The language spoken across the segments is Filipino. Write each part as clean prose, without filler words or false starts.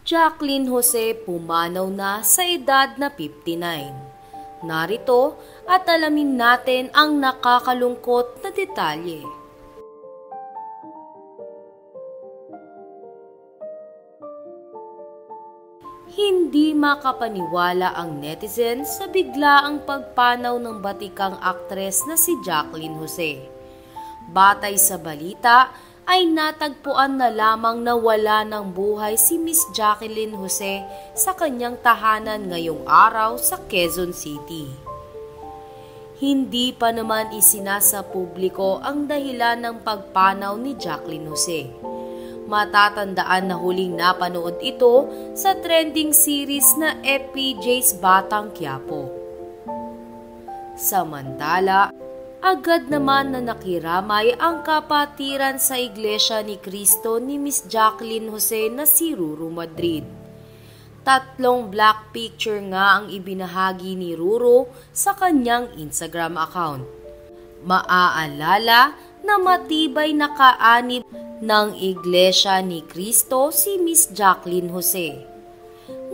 Jacqueline Jose pumanaw na sa edad na 59. Narito at alamin natin ang nakakalungkot na detalye. Hindi makapaniwala ang netizens sa biglaang pagpanaw ng batikang aktres na si Jacqueline Jose. Batay sa balita, ay natagpuan na lamang na wala ng buhay si Miss Jacqueline Jose sa kanyang tahanan ngayong araw sa Quezon City. Hindi pa naman isinasa publiko ang dahilan ng pagpanaw ni Jacqueline Jose. Matatandaan na huling napanood ito sa trending series na FPJ's Batang Quiapo. Samantala, agad naman na nakiramay ang kapatiran sa Iglesia ni Cristo ni Miss Jacqueline Jose na si Ruru Madrid. 3 black picture nga ang ibinahagi ni Ruru sa kanyang Instagram account. Maaalala na matibay na kaanib ng Iglesia ni Cristo si Miss Jacqueline Jose.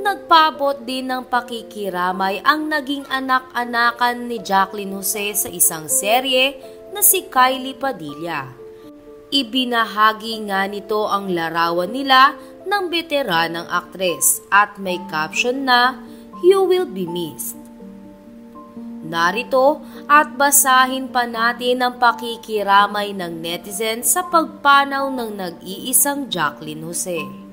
Nagpaabot din ng pakikiramay ang naging anak-anakan ni Jacqueline Jose sa isang serye na si Kylie Padilla. Ibinahagi nga nito ang larawan nila ng veteranang aktres at may caption na "You will be missed". Narito at basahin pa natin ang pakikiramay ng netizens sa pagpanaw ng nag-iisang Jacqueline Jose.